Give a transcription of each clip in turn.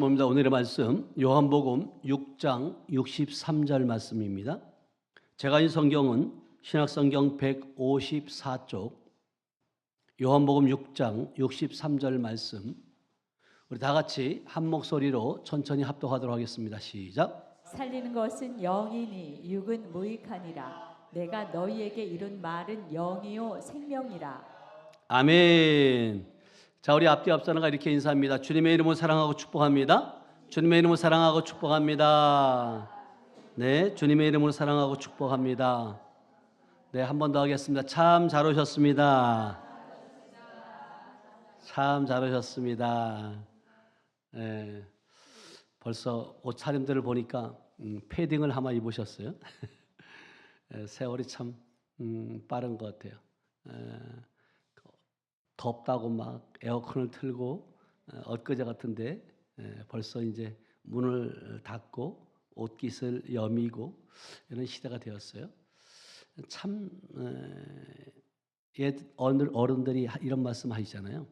오늘의 말씀 요한복음 6장 63절 말씀입니다. 제가 이 성경은 신약성경 154쪽 요한복음 6장 63절 말씀, 우리 다 같이 한 목소리로 천천히 합독하도록 하겠습니다. 시작. 살리는 것은 영이니 육은 무익하니라. 내가 너희에게 이룬 말은 영이요 생명이라. 아멘. 자, 우리 앞뒤 앞서나가 이렇게 인사합니다. 주님의 이름으로 사랑하고 축복합니다. 주님의 이름으로 사랑하고 축복합니다. 네, 주님의 이름으로 사랑하고 축복합니다. 네, 한 번 더 하겠습니다. 참 잘 오셨습니다. 참 잘 오셨습니다. 네, 벌써 옷차림들을 보니까 패딩을 아마 입으셨어요. 세월이 참 빠른 것 같아요. 덥다고 막 에어컨을 틀고 엊그제 같은데 벌써 이제 문을 닫고 옷깃을 여미고 이런 시대가 되었어요. 참 옛 어른들이 이런 말씀 하시잖아요.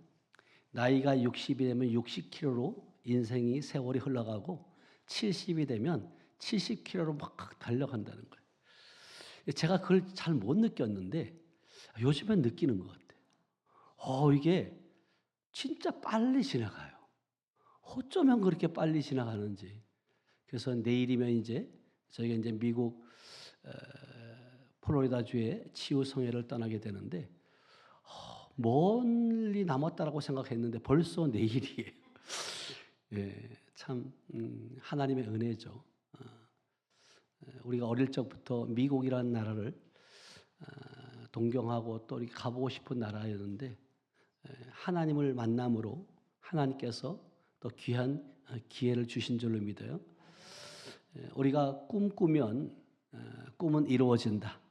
나이가 60이 되면 60km로 인생이 세월이 흘러가고 70이 되면 70km로 막 달려간다는 거예요. 제가 그걸 잘 못 느꼈는데 요즘엔 느끼는 것 같아요. 이게 진짜 빨리 지나가요. 어쩌면 그렇게 빨리 지나가는지. 그래서 내일이면 이제 저희가 이제 미국 플로리다주의 치유 성회를 떠나게 되는데 멀리 남았다라고 생각했는데 벌써 내일이에요. 예, 참 하나님의 은혜죠. 우리가 어릴 적부터 미국이라는 나라를 동경하고 또 이렇게 가보고 싶은 나라였는데 하나님을 만남으로 하나님께서 또 귀한 기회를 주신 줄로 믿어요. 우리가 꿈꾸면 꿈은 이루어진다.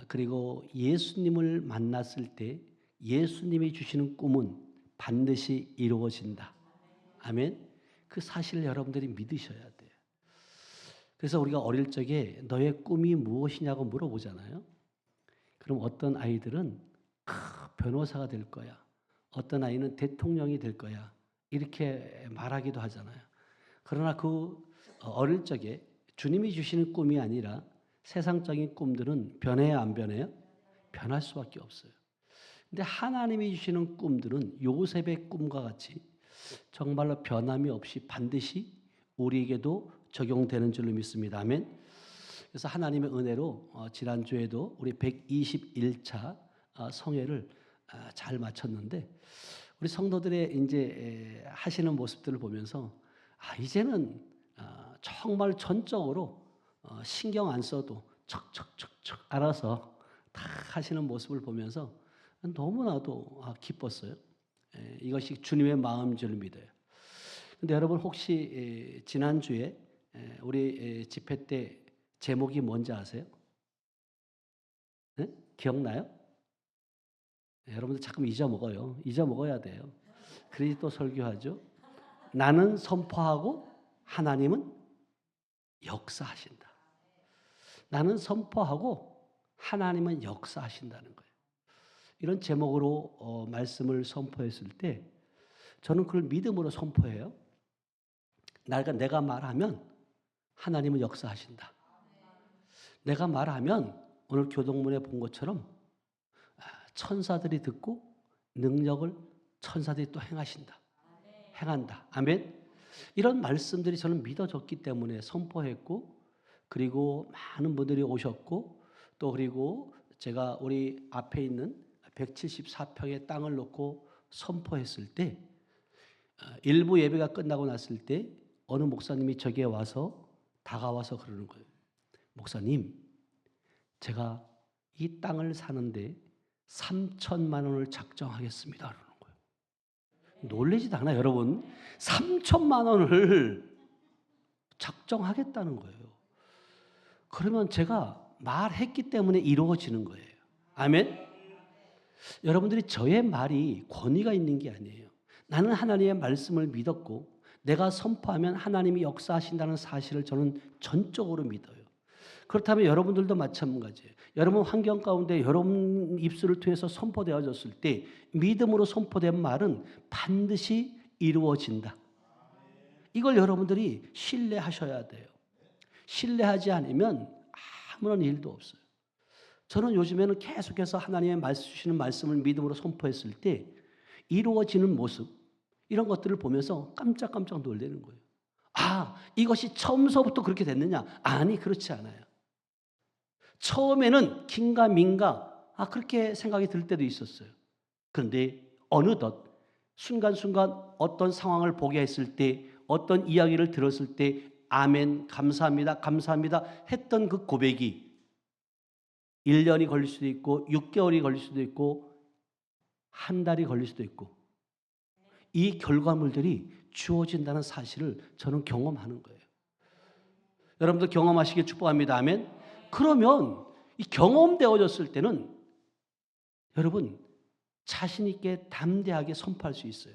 그리고 예수님을 만났을 때 예수님이 주시는 꿈은 반드시 이루어진다. 아멘. 그 사실을 여러분들이 믿으셔야 돼요. 그래서 우리가 어릴 적에 너의 꿈이 무엇이냐고 물어보잖아요. 그럼 어떤 아이들은 변호사가 될 거야. 어떤 아이는 대통령이 될 거야. 이렇게 말하기도 하잖아요. 그러나 그 어릴 적에 주님이 주시는 꿈이 아니라 세상적인 꿈들은 변해야 안 변해요? 변할 수밖에 없어요. 근데 하나님이 주시는 꿈들은 요셉의 꿈과 같이 정말로 변함이 없이 반드시 우리에게도 적용되는 줄로 믿습니다. 아멘. 그래서 하나님의 은혜로 지난주에도 우리 121차 성회를 잘 마쳤는데 우리 성도들의 이제 하시는 모습들을 보면서 이제는 정말 전적으로 신경 안 써도 척척척척 알아서 다 하시는 모습을 보면서 너무나도 기뻤어요. 이것이 주님의 마음인 줄 믿어요. 근데 여러분 혹시 지난주에 우리 집회 때 제목이 뭔지 아세요? 네? 기억나요? 여러분들 자꾸 잊어먹어요. 잊어먹어야 돼요. 그래서 또 설교하죠. 나는 선포하고 하나님은 역사하신다. 나는 선포하고 하나님은 역사하신다는 거예요. 이런 제목으로 말씀을 선포했을 때 저는 그걸 믿음으로 선포해요. 내가 말하면 하나님은 역사하신다. 내가 말하면 오늘 교동문에 본 것처럼 천사들이 듣고 능력을 천사들이 또 행하신다. 행한다. 아멘. 이런 말씀들이 저는 믿어졌기 때문에 선포했고, 그리고 많은 분들이 오셨고, 또 그리고 제가 우리 앞에 있는 174평의 땅을 놓고 선포했을 때 일부 예배가 끝나고 났을 때 어느 목사님이 저기에 와서 다가와서 그러는 거예요. 목사님, 제가 이 땅을 사는데 3천만 원을 작정하겠습니다. 그러는 거예요. 놀라지도 않아요, 여러분. 3천만 원을 작정하겠다는 거예요. 그러면 제가 말했기 때문에 이루어지는 거예요. 아멘? 여러분들이 저의 말이 권위가 있는 게 아니에요. 나는 하나님의 말씀을 믿었고 내가 선포하면 하나님이 역사하신다는 사실을 저는 전적으로 믿어요. 그렇다면 여러분들도 마찬가지예요. 여러분 환경 가운데 여러분 입술을 통해서 선포되어졌을 때 믿음으로 선포된 말은 반드시 이루어진다. 이걸 여러분들이 신뢰하셔야 돼요. 신뢰하지 않으면 아무런 일도 없어요. 저는 요즘에는 계속해서 하나님의 주시는 말씀을 믿음으로 선포했을 때 이루어지는 모습, 이런 것들을 보면서 깜짝깜짝 놀라는 거예요. 아, 이것이 처음서부터 그렇게 됐느냐? 아니, 그렇지 않아요. 처음에는 긴가민가 그렇게 생각이 들 때도 있었어요. 그런데 어느덧 순간순간 어떤 상황을 보게 했을 때, 어떤 이야기를 들었을 때 아멘, 감사합니다, 감사합니다 했던 그 고백이 1년이 걸릴 수도 있고 6개월이 걸릴 수도 있고 한 달이 걸릴 수도 있고, 이 결과물들이 주어진다는 사실을 저는 경험하는 거예요. 여러분도 경험하시길 축복합니다. 아멘. 그러면 이 경험되어졌을 때는 여러분 자신 있게 담대하게 선포할 수 있어요.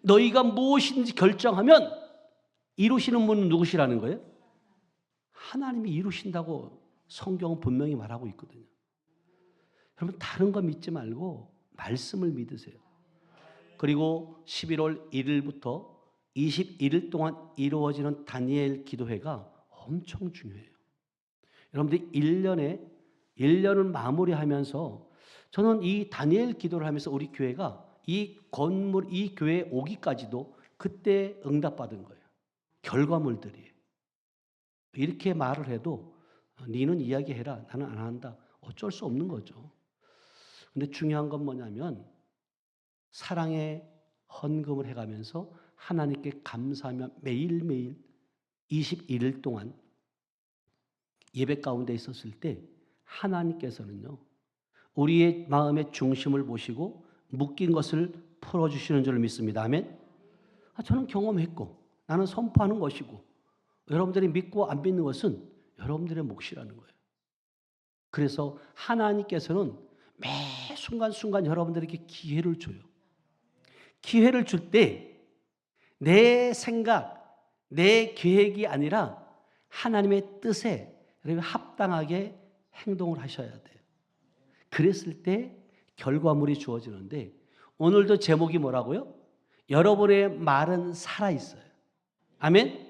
너희가 무엇인지 결정하면 이루시는 분은 누구시라는 거예요? 하나님이 이루신다고 성경은 분명히 말하고 있거든요. 여러분 다른 거 믿지 말고 말씀을 믿으세요. 그리고 11월 1일부터 21일 동안 이루어지는 다니엘 기도회가 엄청 중요해요. 여러분들이 1년을 마무리하면서 저는 이 다니엘 기도를 하면서 우리 교회가 이 건물, 이 교회에 오기까지도 그때 응답받은 거예요. 결과물들이. 이렇게 말을 해도 너는 이야기해라, 나는 안 한다. 어쩔 수 없는 거죠. 근데 중요한 건 뭐냐면 사랑의 헌금을 해가면서 하나님께 감사하며 매일매일 21일 동안 예배 가운데 있었을 때 하나님께서는요, 우리의 마음의 중심을 보시고 묶인 것을 풀어주시는 줄 믿습니다. 아멘. 저는 경험했고 나는 선포하는 것이고, 여러분들이 믿고 안 믿는 것은 여러분들의 몫이라는 거예요. 그래서 하나님께서는 매 순간순간 여러분들에게 기회를 줘요. 기회를 줄 때 내 생각, 내 계획이 아니라 하나님의 뜻에 합당하게 행동을 하셔야 돼요. 그랬을 때 결과물이 주어지는데, 오늘도 제목이 뭐라고요? 여러분의 말은 살아있어요. 아멘?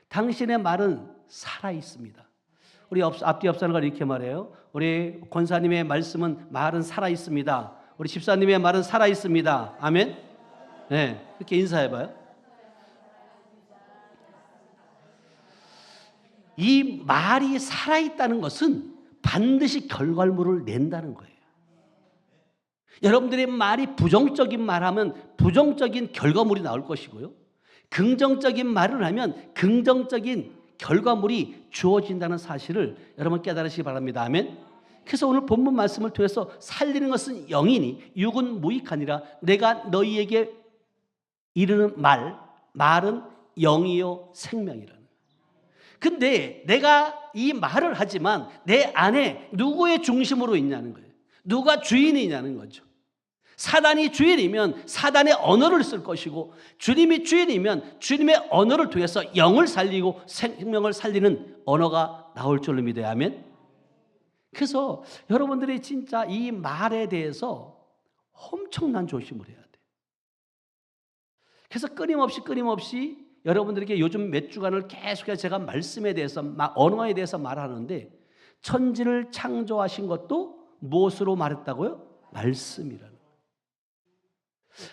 당신의 말은 살아있습니다. 우리 앞뒤 옆사람과 이렇게 말해요. 우리 권사님의 말은 살아있습니다. 우리 집사님의 말은 살아있습니다. 아멘? 네, 이렇게 인사해봐요. 이 말이 살아있다는 것은 반드시 결과물을 낸다는 거예요. 여러분들의 말이 부정적인 말하면 부정적인 결과물이 나올 것이고요, 긍정적인 말을 하면 긍정적인 결과물이 주어진다는 사실을 여러분 깨달으시기 바랍니다. 아멘. 그래서 오늘 본문 말씀을 통해서 살리는 것은 영이니 육은 무익하니라. 내가 너희에게 이르는 말은 영이요 생명이라는. 근데 내가 이 말을 하지만 내 안에 누구의 중심으로 있냐는 거예요. 누가 주인이냐는 거죠. 사단이 주인이면 사단의 언어를 쓸 것이고, 주님이 주인이면 주님의 언어를 통해서 영을 살리고 생명을 살리는 언어가 나올 줄로 믿어야. 아멘. 그래서 여러분들이 진짜 이 말에 대해서 엄청난 조심을 해야 돼요. 그래서 끊임없이 여러분들에게 요즘 몇 주간을 계속해서 제가 말씀에 대해서, 언어에 대해서 말하는데, 천지를 창조하신 것도 무엇으로 말했다고요? 말씀이라는 거예요.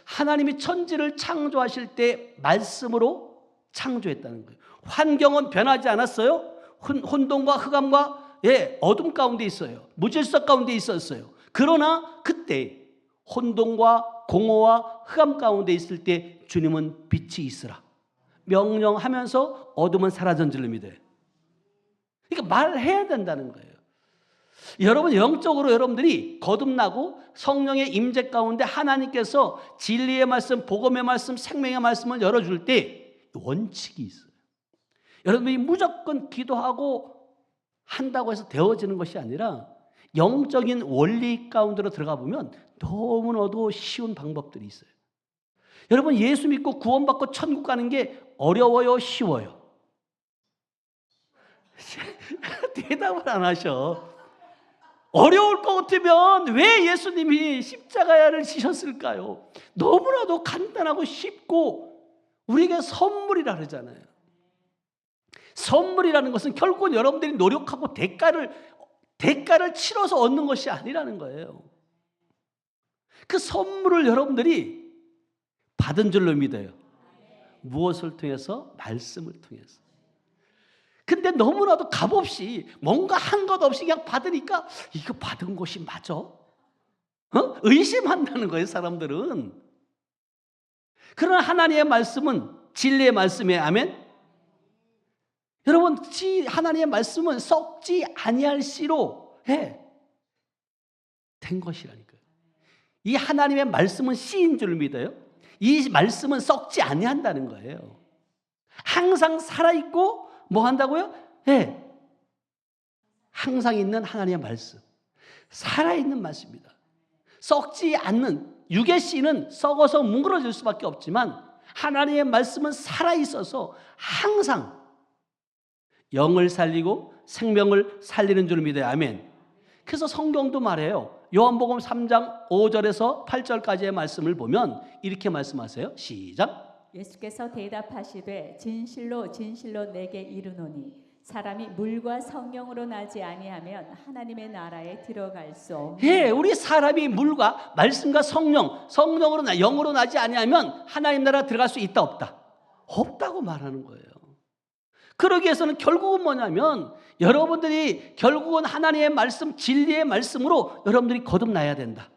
하나님이 천지를 창조하실 때 말씀으로 창조했다는 거예요. 환경은 변하지 않았어요. 혼돈과 흑암과 어둠 가운데 있어요. 무질서 가운데 있었어요. 그러나 그때 혼돈과 공허와 흑암 가운데 있을 때 주님은 빛이 있으라 명령하면서 어둠은 사라진 줄로 믿어요. 그러니까 말해야 된다는 거예요. 여러분 영적으로 여러분들이 거듭나고 성령의 임재 가운데 하나님께서 진리의 말씀, 복음의 말씀, 생명의 말씀을 열어줄 때 원칙이 있어요. 여러분이 무조건 기도하고 한다고 해서 되어지는 것이 아니라 영적인 원리 가운데로 들어가 보면 너무나도 쉬운 방법들이 있어요. 여러분 예수 믿고 구원받고 천국 가는 게 어려워요, 쉬워요? 대답을 안 하셔. 어려울 것 같으면 왜 예수님이 십자가를 지셨을까요? 너무나도 간단하고 쉽고 우리에게 선물이라 그러잖아요. 선물이라는 것은 결국은 여러분들이 노력하고 대가를 치러서 얻는 것이 아니라는 거예요. 그 선물을 여러분들이 받은 줄로 믿어요. 무엇을 통해서? 말씀을 통해서. 근데 너무나도 값없이 뭔가 한 것 없이 그냥 받으니까 이거 받은 것이 맞아? 의심한다는 거예요, 사람들은. 그러나 하나님의 말씀은 진리의 말씀이에요. 아멘? 여러분, 하나님의 말씀은 썩지 아니할 씨로 된 것이라니까요. 이 하나님의 말씀은 씨인 줄 믿어요. 이 말씀은 썩지 아니한다는 거예요. 항상 살아있고 뭐 한다고요? 항상 있는 하나님의 말씀. 살아있는 말씀입니다. 썩지 않는, 육의 씨는 썩어서 뭉그러질 수밖에 없지만 하나님의 말씀은 살아있어서 항상 영을 살리고 생명을 살리는 줄 믿어요. 아멘. 그래서 성경도 말해요. 요한복음 3장 5절에서 8절까지의 말씀을 보면 이렇게 말씀하세요. 시작. 예수께서 대답하시되 진실로 진실로 내게 이르노니 사람이 물과 성령으로 나지 아니하면 하나님의 나라에 들어갈 수 없느니라. 우리 사람이 물과 말씀과 성령으로 영으로 나지 아니하면 하나님 나라 들어갈 수 있다 없다? 없다고 말하는 거예요. 그러기 위해서는 결국은 뭐냐면 여러분들이 결국은 하나님의 말씀, 진리의 말씀으로 여러분들이 거듭나야 된다.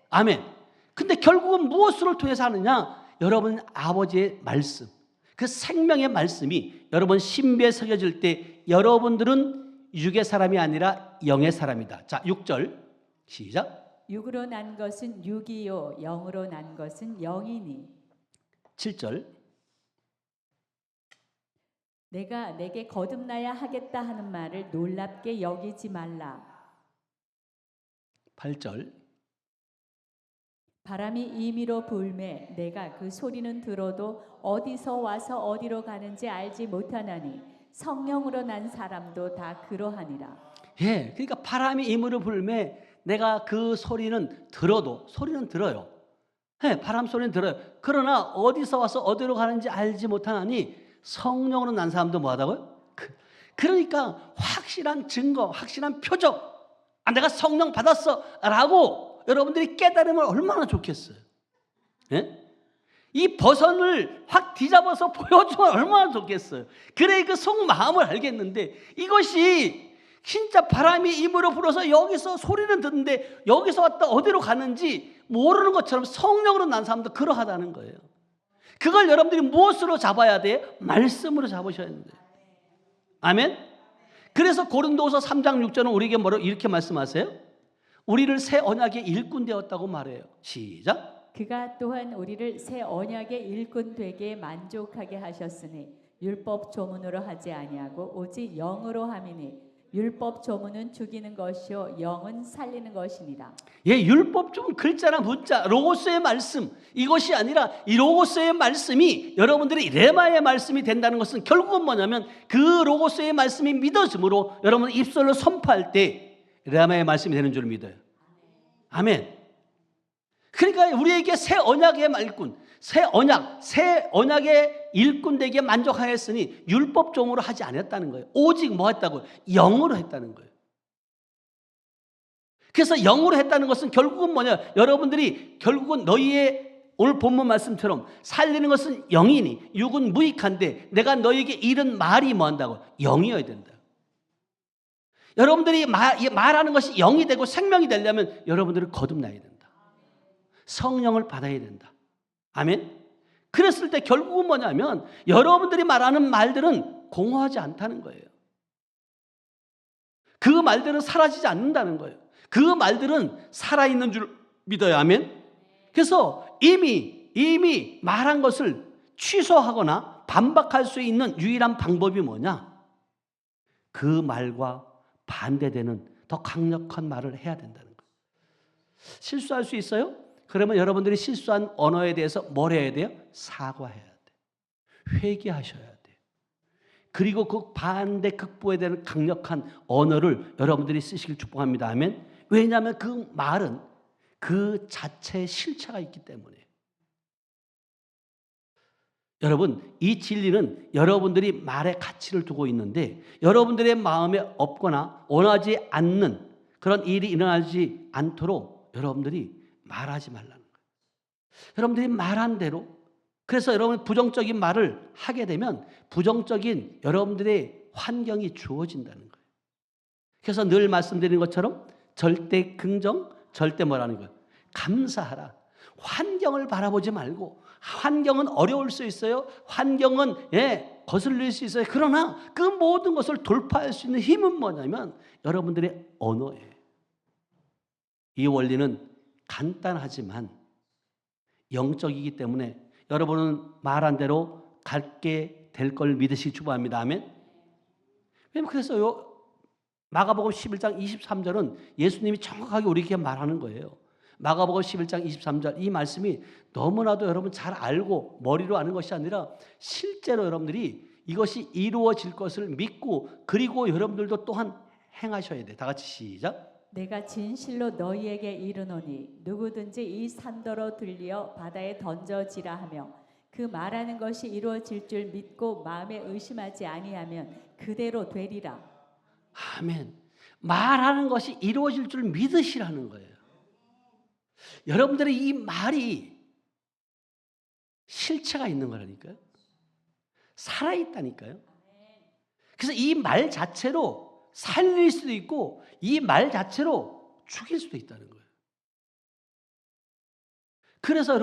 아멘. 근데 결국은 무엇을 통해서 하느냐? 여러분 아버지의 말씀, 그 생명의 말씀이 여러분 신비에 새겨질 때 여러분들은 육의 사람이 아니라 영의 사람이다. 자, 6절 시작. 육으로 난 것은 육이요 영으로 난 것은 영이니. 7절. 내가 내게 거듭나야 하겠다 하는 말을 놀랍게 여기지 말라. 8절. 바람이 임의로 불매 내가 그 소리는 들어도 어디서 와서 어디로 가는지 알지 못하나니 성령으로 난 사람도 다 그러하니라. 그러니까 바람이 임의로 불매 내가 그 소리는 들어도, 소리는 들어요. 바람 소리는 들어요. 그러나 어디서 와서 어디로 가는지 알지 못하나니 성령으로 난 사람도 뭐하다고요? 그러니까 확실한 증거, 확실한 표적, 내가 성령 받았어 라고 여러분들이 깨달으면 얼마나 좋겠어요. 이 버선을 확 뒤잡아서 보여주면 얼마나 좋겠어요. 그래 그 속마음을 알겠는데 이것이 진짜 바람이 임으로 불어서 여기서 소리는 듣는데 여기서 왔다 어디로 가는지 모르는 것처럼 성령으로 난 사람도 그러하다는 거예요. 그걸 여러분들이 무엇으로 잡아야 돼요? 말씀으로 잡으셔야 돼요. 아멘. 그래서 고린도후서 3장 6절은 우리에게 이렇게 말씀하세요. 우리를 새 언약의 일꾼 되었다고 말해요. 시작. 그가 또한 우리를 새 언약의 일꾼 되게 만족하게 하셨으니 율법 조문으로 하지 아니하고 오직 영으로 함이니 율법 조문은 죽이는 것이요 영은 살리는 것이니라. 율법 조문 글자나 문자, 로고스의 말씀, 이것이 아니라 이 로고스의 말씀이 여러분들이 레마의 말씀이 된다는 것은 결국은 뭐냐면 그 로고스의 말씀이 믿어짐으로 여러분 입술로 선포할 때 레마의 말씀이 되는 줄 믿어요. 아멘. 그러니까 우리에게 새 언약의 말꾼, 새 언약의 일꾼 되게 만족하였으니 율법종으로 하지 않았다는 거예요. 오직 뭐 했다고요? 영으로 했다는 거예요. 그래서 영으로 했다는 것은 결국은 뭐냐? 여러분들이 결국은 너희의 오늘 본문 말씀처럼 살리는 것은 영이니 육은 무익한데 내가 너희에게 이른 말이 뭐 한다고? 영이어야 된다. 여러분들이 말하는 것이 영이 되고 생명이 되려면 여러분들은 거듭나야 된다. 성령을 받아야 된다. 아멘. 그랬을 때 결국은 뭐냐면 여러분들이 말하는 말들은 공허하지 않다는 거예요. 그 말들은 사라지지 않는다는 거예요. 그 말들은 살아있는 줄 믿어요. 아멘. 그래서 이미 말한 것을 취소하거나 반박할 수 있는 유일한 방법이 뭐냐? 그 말과 반대되는 더 강력한 말을 해야 된다는 거예요. 실수할 수 있어요? 그러면 여러분들이 실수한 언어에 대해서 뭘 해야 돼요? 사과해야 돼요. 회개하셔야 돼요. 그리고 그 반대 극복해야 되는 강력한 언어를 여러분들이 쓰시길 축복합니다. 아멘. 왜냐하면 그 말은 그 자체의 실체가 있기 때문에. 여러분, 이 진리는 여러분들이 말에 가치를 두고 있는데 여러분들의 마음에 없거나 원하지 않는 그런 일이 일어나지 않도록 여러분들이 말하지 말라는 거예요. 여러분들이 말한 대로, 그래서 여러분 부정적인 말을 하게 되면 부정적인 여러분들의 환경이 주어진다는 거예요. 그래서 늘 말씀드리는 것처럼 절대 긍정, 절대 뭐라는 거예요? 감사하라. 환경을 바라보지 말고, 환경은 어려울 수 있어요. 환경은 거슬릴 수 있어요. 그러나 그 모든 것을 돌파할 수 있는 힘은 뭐냐면 여러분들의 언어예요. 이 원리는 간단하지만 영적이기 때문에 여러분은 말한 대로 갖게 될 걸 믿으시기 축복합니다. 아멘. 그래서 마가복음 11장 23절은 예수님이 정확하게 우리에게 말하는 거예요. 마가복음 11장 23절 이 말씀이 너무나도 여러분 잘 알고 머리로 아는 것이 아니라 실제로 여러분들이 이것이 이루어질 것을 믿고 그리고 여러분들도 또한 행하셔야 돼. 다 같이 시작. 내가 진실로 너희에게 이르노니 누구든지 이 산더러 들려 바다에 던져지라 하며 그 말하는 것이 이루어질 줄 믿고 마음에 의심하지 아니하면 그대로 되리라. 아멘. 말하는 것이 이루어질 줄 믿으시라는 거예요. 여러분들의 이 말이 실체가 있는 거라니까요. 살아있다니까요. 그래서 이 말 자체로 살릴 수도 있고 이 말 자체로 죽일 수도 있다는 거예요. 그래서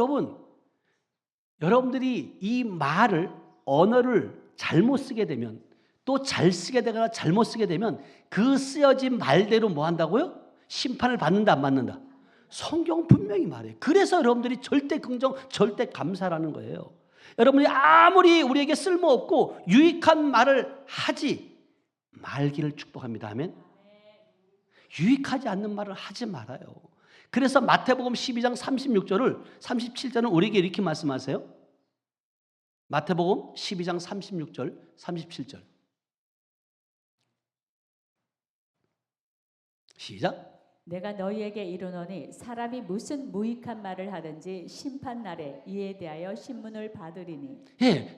여러분들이 이 말을, 언어를 잘못 쓰게 되면, 또 잘 쓰게 되거나 잘못 쓰게 되면 그 쓰여진 말대로 뭐 한다고요? 심판을 받는다, 안 받는다? 성경 분명히 말해요. 그래서 여러분들이 절대 긍정, 절대 감사라는 거예요. 여러분이 아무리 우리에게 쓸모없고 유익한 말을 하지 말기를 축복합니다. 아멘. 유익하지 않는 말을 하지 말아요. 그래서 마태복음 12장 36절을 37절은 우리에게 이렇게 말씀하세요. 마태복음 12장 36절 37절 시작. 내가 너희에게 이르노니 사람이 무슨 무익한 말을 하든지 심판 날에 이에 대하여 신문을 받으리니.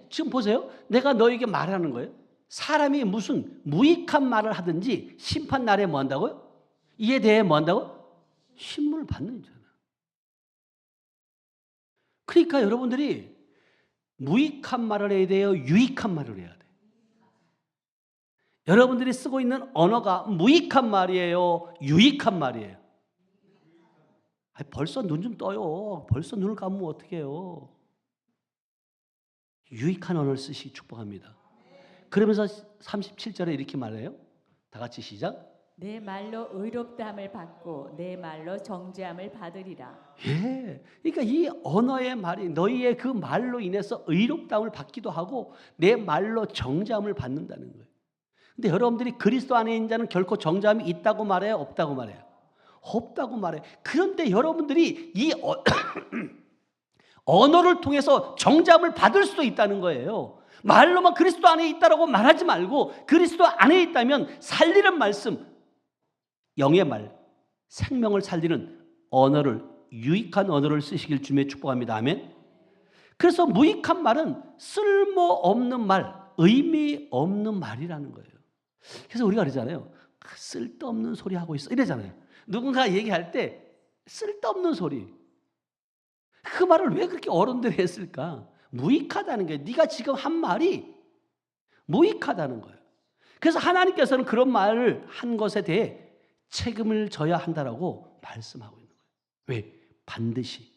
지금 보세요. 내가 너에게 말하는 거예요. 사람이 무슨 무익한 말을 하든지 심판 날에 뭐 한다고요? 이에 대해 뭐 한다고? 신문을 받는 거잖아요. 그러니까 여러분들이 무익한 말을 해야 돼요? 유익한 말을 해야 돼요? 여러분들이 쓰고 있는 언어가 무익한 말이에요? 유익한 말이에요? 벌써 눈 좀 떠요. 벌써 눈을 감으면 어떻게 해요? 유익한 언어를 쓰시기 축복합니다. 그러면서 37절에 이렇게 말해요. 다 같이 시작. 내 말로 의롭다함을 받고 내 말로 정죄함을 받으리라. 그러니까 이 언어의 말이 너희의 그 말로 인해서 의롭다함을 받기도 하고 내 말로 정죄함을 받는다는 거예요. 근데 여러분들이 그리스도 안에 있는 자는 결코 정죄함이 있다고 말해요? 없다고 말해요? 없다고 말해요. 그런데 여러분들이 이 언어를 통해서 정죄함을 받을 수도 있다는 거예요. 말로만 그리스도 안에 있다라고 말하지 말고 그리스도 안에 있다면 살리는 말씀, 영의 말, 생명을 살리는 언어를, 유익한 언어를 쓰시길 주님의 축복합니다. 아멘. 그래서 무익한 말은 쓸모없는 말, 의미 없는 말이라는 거예요. 그래서 우리가 그러잖아요. 쓸데없는 소리 하고 있어 이러잖아요. 누군가 얘기할 때 쓸데없는 소리, 그 말을 왜 그렇게 어른들이 했을까? 무익하다는 거예요. 네가 지금 한 말이 무익하다는 거예요. 그래서 하나님께서는 그런 말을 한 것에 대해 책임을 져야 한다라고 말씀하고 있는 거예요. 왜? 반드시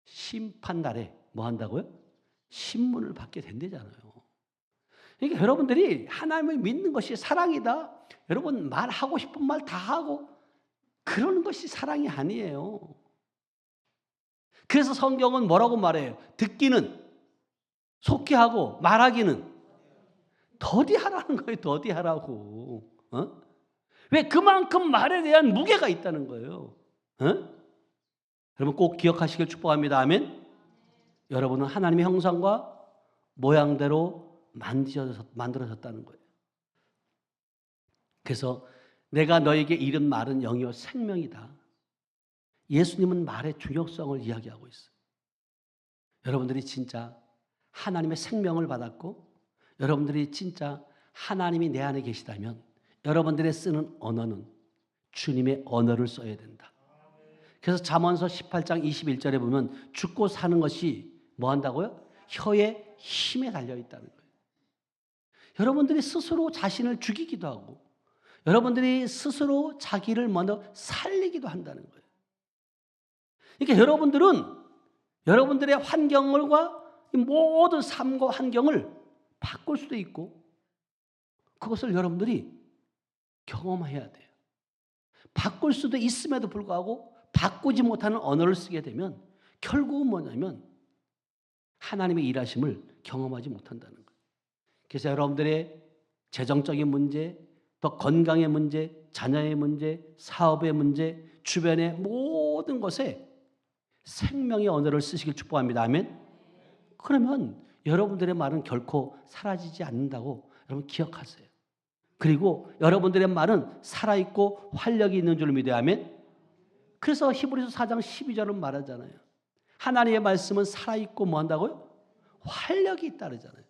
심판 날에 뭐 한다고요? 신문을 받게 된대잖아요. 그러니까 여러분들이 하나님을 믿는 것이 사랑이다. 여러분 말하고 싶은 말 다 하고 그러는 것이 사랑이 아니에요. 그래서 성경은 뭐라고 말해요? 듣기는 속히 하고 말하기는 더디하라는 거예요. 더디하라고. 왜? 그만큼 말에 대한 무게가 있다는 거예요. 여러분 꼭 기억하시길 축복합니다. 아멘. 여러분은 하나님의 형상과 모양대로 만들어졌다는 거예요. 그래서 내가 너에게 이른 말은 영이요 생명이다. 예수님은 말의 중요성을 이야기하고 있어요. 여러분들이 진짜 하나님의 생명을 받았고 여러분들이 진짜 하나님이 내 안에 계시다면 여러분들의 쓰는 언어는 주님의 언어를 써야 된다. 그래서 잠언서 18장 21절에 보면 죽고 사는 것이 뭐 한다고요? 혀의 힘에 달려 있다는 거예요. 여러분들이 스스로 자신을 죽이기도 하고 여러분들이 스스로 자기를 먼저 살리기도 한다는 거예요. 그러니까 여러분들은 여러분들의 환경과 모든 삶과 환경을 바꿀 수도 있고 그것을 여러분들이 경험해야 돼요. 바꿀 수도 있음에도 불구하고 바꾸지 못하는 언어를 쓰게 되면 결국은 뭐냐면 하나님의 일하심을 경험하지 못한다는 거예요. 그래서 여러분들의 재정적인 문제, 또 건강의 문제, 자녀의 문제, 사업의 문제, 주변의 모든 것에 생명의 언어를 쓰시길 축복합니다. 아멘. 그러면 여러분들의 말은 결코 사라지지 않는다고 여러분 기억하세요. 그리고 여러분들의 말은 살아있고 활력이 있는 줄 믿어야 아멘. 그래서 히브리서 4장 12절은 말하잖아요. 하나님의 말씀은 살아있고 뭐 한다고요? 활력이 있다 그러잖아요.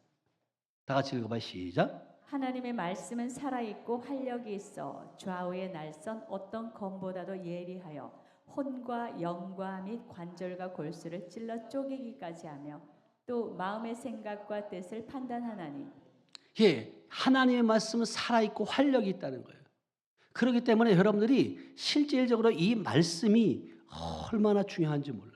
다 같이 읽어봐요. 시작. 하나님의 말씀은 살아있고 활력이 있어 좌우의 날선 어떤 검보다도 예리하여 혼과 영과 및 관절과 골수를 찔러 쪼개기까지 하며 또 마음의 생각과 뜻을 판단하나니. 예, 하나님의 말씀은 살아있고 활력이 있다는 거예요. 그렇기 때문에 여러분들이 실질적으로 이 말씀이 얼마나 중요한지 몰라요.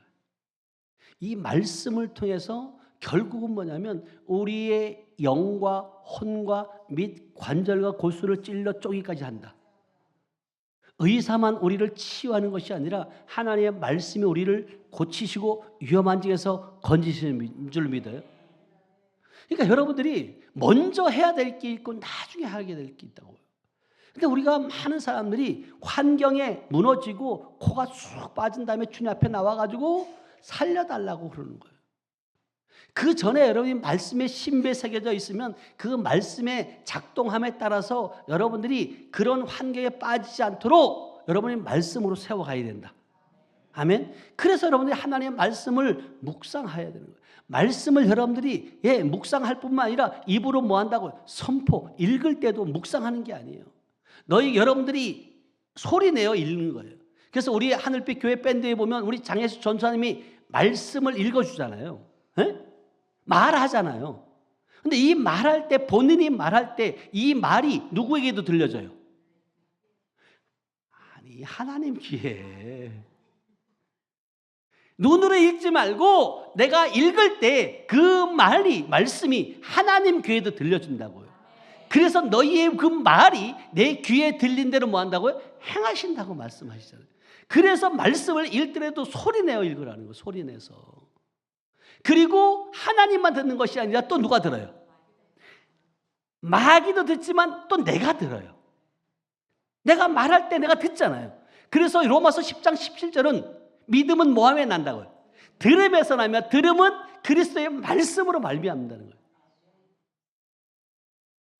이 말씀을 통해서 결국은 뭐냐면 우리의 영과 혼과 및 관절과 골수를 찔러 쪼기까지 한다. 의사만 우리를 치유하는 것이 아니라 하나님의 말씀이 우리를 고치시고 위험한 지에서 건지시는 줄 믿어요. 그러니까 여러분들이 먼저 해야 될 게 있고 나중에 하게 될 게 있다고요. 근데 우리가 많은 사람들이 환경에 무너지고 코가 쑥 빠진 다음에 주님 앞에 나와가지고 살려달라고 그러는 거예요. 그 전에 여러분이 말씀에 심배 새겨져 있으면 그 말씀의 작동함에 따라서 여러분들이 그런 환경에 빠지지 않도록 여러분이 말씀으로 세워가야 된다. 아멘. 그래서 여러분들이 하나님의 말씀을 묵상해야 되는 거예요. 말씀을 여러분들이 묵상할 뿐만 아니라 입으로 뭐 한다고 선포, 읽을 때도 묵상하는 게 아니에요. 여러분들이 소리내어 읽는 거예요. 그래서 우리 하늘빛 교회 밴드에 보면 우리 장혜수 전사님이 말씀을 읽어주잖아요. 말하잖아요. 근데 이 말할 때 본인이 말할 때 이 말이 누구에게도 들려져요? 아니 하나님 귀에 눈으로 읽지 말고 내가 읽을 때 그 말씀이 하나님 귀에도 들려준다고요. 그래서 너희의 그 말이 내 귀에 들린 대로 뭐 한다고요? 행하신다고 말씀하시잖아요. 그래서 말씀을 읽더라도 소리내어 읽으라는 거예요. 소리내서. 그리고 하나님만 듣는 것이 아니라 또 누가 들어요? 마귀도 듣지만 또 내가 들어요. 내가 말할 때 내가 듣잖아요. 그래서 로마서 10장 17절은 믿음은 뭐함에 난다고요? 들음에서 나며 들음은 그리스도의 말씀으로 말미암는다는 거예요.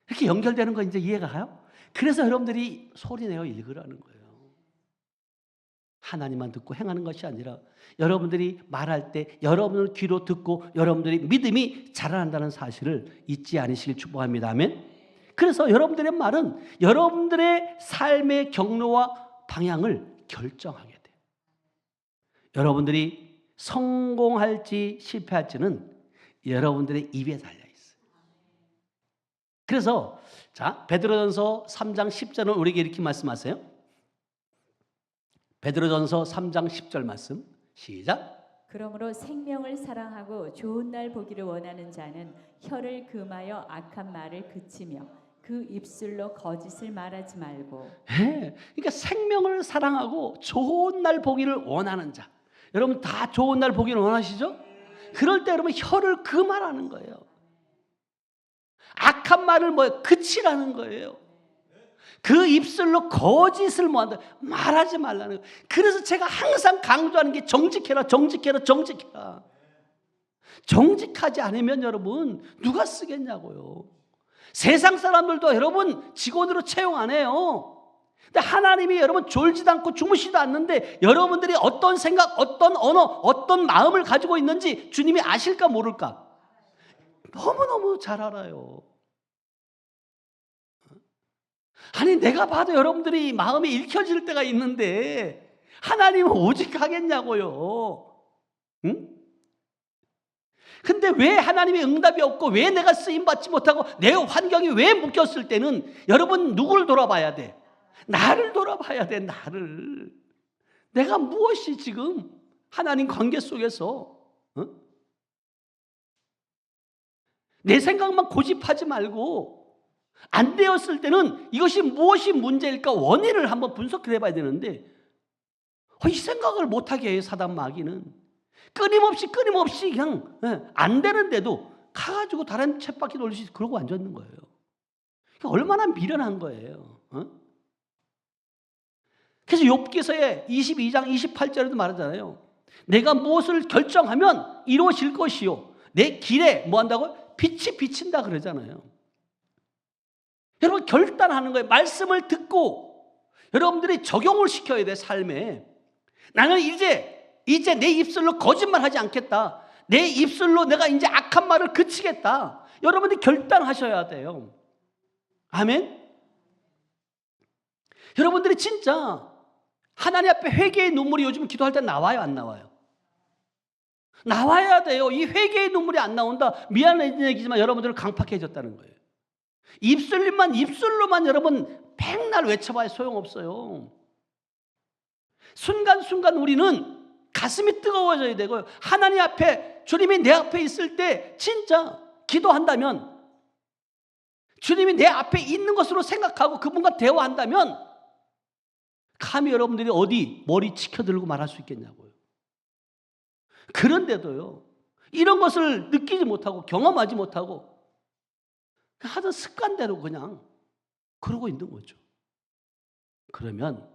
이렇게 연결되는 거 이제 이해가 가요? 그래서 여러분들이 소리내어 읽으라는 거예요. 하나님만 듣고 행하는 것이 아니라 여러분들이 말할 때 여러분을 귀로 듣고 여러분들이 믿음이 자라난다는 사실을 잊지 않으시길 축복합니다. 아멘. 그래서 여러분들의 말은 여러분들의 삶의 경로와 방향을 결정하게 돼요. 여러분들이 성공할지 실패할지는 여러분들의 입에 달려 있어요. 그래서 자, 베드로전서 3장 10절은 우리에게 이렇게 말씀하세요. 베드로전서 3장 10절 말씀 시작. 그러므로 생명을 사랑하고 좋은 날 보기를 원하는 자는 혀를 금하여 악한 말을 그치며 그 입술로 거짓을 말하지 말고. 그러니까 생명을 사랑하고 좋은 날 보기를 원하는 자. 여러분 다 좋은 날 보기를 원하시죠? 그럴 때 여러분 혀를 금하라는 거예요. 악한 말을 그치라는 거예요. 그 입술로 거짓을 뭐한다? 말하지 말라는 거예요. 그래서 제가 항상 강조하는 게 정직해라, 정직해라, 정직해라. 정직하지 않으면 여러분 누가 쓰겠냐고요. 세상 사람들도 여러분 직원으로 채용 안 해요. 근데 하나님이 여러분 졸지도 않고 주무시도 않는데 여러분들이 어떤 생각, 어떤 언어, 어떤 마음을 가지고 있는지 주님이 아실까 모를까? 너무너무 잘 알아요. 아니 내가 봐도 여러분들이 마음이 읽혀질 때가 있는데 하나님은 오직 하겠냐고요. 응? 근데 왜 하나님의 응답이 없고 왜 내가 쓰임받지 못하고 내 환경이 왜 묶였을 때는 여러분 누구를 돌아봐야 돼? 나를 돌아봐야 돼. 나를. 내가 무엇이 지금 하나님 관계 속에서 내 생각만 고집하지 말고 안 되었을 때는 이것이 무엇이 문제일까 원인을 한번 분석해 봐야 되는데 이 생각을 못하게 해요. 사단 마귀는 끊임없이 그냥 안 되는데도 가가지고 다른 쳇바퀴 돌리듯이 그러고 앉아있는 거예요. 얼마나 미련한 거예요. 그래서 욥기서에 22장 28절에도 말하잖아요. 내가 무엇을 결정하면 이루어질 것이요 내 길에 뭐 한다고요? 빛이 비친다 그러잖아요. 여러분 결단하는 거예요. 말씀을 듣고 여러분들이 적용을 시켜야 돼. 삶에 나는 이제 내 입술로 거짓말하지 않겠다. 내 입술로 내가 이제 악한 말을 그치겠다. 여러분들이 결단하셔야 돼요. 아멘. 여러분들이 진짜 하나님 앞에 회개의 눈물이 요즘 기도할 때 나와요, 안 나와요? 나와야 돼요. 이 회개의 눈물이 안 나온다. 미안한 얘기지만 여러분들은 강팍해졌다는 거예요. 입술로만 여러분 백날 외쳐봐야 소용없어요. 순간순간 우리는 가슴이 뜨거워져야 되고요. 하나님 앞에 주님이 내 앞에 있을 때 진짜 기도한다면 주님이 내 앞에 있는 것으로 생각하고 그분과 대화한다면 감히 여러분들이 어디 머리 치켜들고 말할 수 있겠냐고요. 그런데도요. 이런 것을 느끼지 못하고 경험하지 못하고 하던 습관대로 그냥 그러고 있는 거죠. 그러면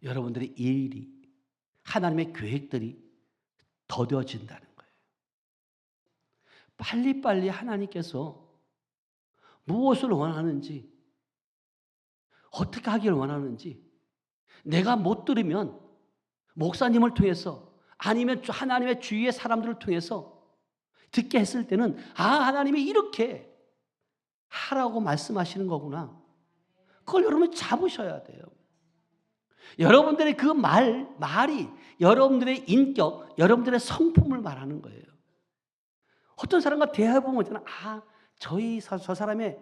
여러분들의 일이 하나님의 계획들이 더뎌진다는 거예요. 빨리빨리 하나님께서 무엇을 원하는지 어떻게 하기를 원하는지 내가 못 들으면 목사님을 통해서 아니면 하나님의 주위의 사람들을 통해서 듣게 했을 때는 하나님이 이렇게 하라고 말씀하시는 거구나. 그걸 여러분 잡으셔야 돼요. 여러분들의 그 말이 여러분들의 인격, 여러분들의 성품을 말하는 거예요. 어떤 사람과 대화해보면 저 사람의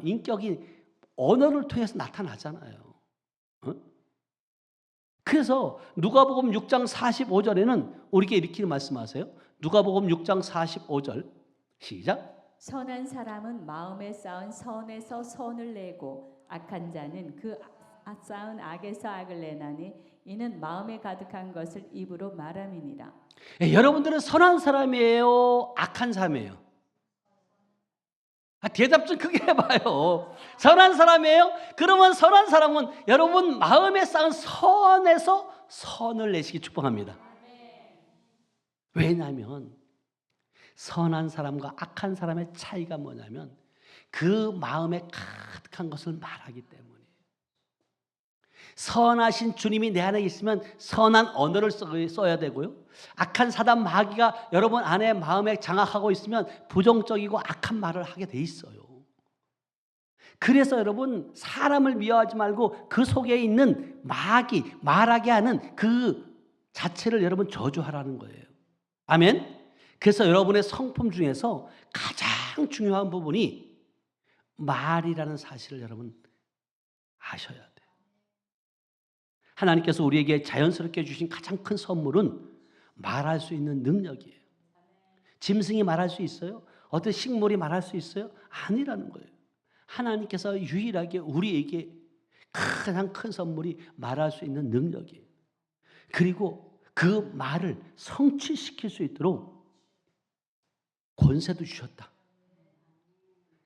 인격이 언어를 통해서 나타나잖아요. 그래서 누가복음 6장 45절에는 우리에게 이렇게 말씀하세요. 누가복음 6장 45절 시작. 선한 사람은 마음에 쌓은 선에서 선을 내고 악한 자는 그 쌓은 악에서 악을 내나니 이는 마음에 가득한 것을 입으로 말함이니라. 여러분들은 선한 사람이에요? 악한 사람이에요? 대답 좀 크게 해봐요. 선한 사람이에요? 그러면 선한 사람은 여러분 마음에 쌓은 선에서 선을 내시기 축복합니다. 왜냐하면 선한 사람과 악한 사람의 차이가 뭐냐면 그 마음에 가득한 것을 말하기 때문에 선하신 주님이 내 안에 있으면 선한 언어를 써야 되고요. 악한 사단 마귀가 여러분 안에 마음에 장악하고 있으면 부정적이고 악한 말을 하게 돼 있어요. 그래서 여러분 사람을 미워하지 말고 그 속에 있는 마귀, 말하게 하는 그 자체를 여러분 저주하라는 거예요. 아멘. 그래서 여러분의 성품 중에서 가장 중요한 부분이 말이라는 사실을 여러분 아셔야 돼요. 하나님께서 우리에게 자연스럽게 주신 가장 큰 선물은 말할 수 있는 능력이에요. 짐승이 말할 수 있어요? 어떤 식물이 말할 수 있어요? 아니라는 거예요. 하나님께서 유일하게 우리에게 가장 큰 선물이 말할 수 있는 능력이에요. 그리고 그 말을 성취시킬 수 있도록 권세도 주셨다.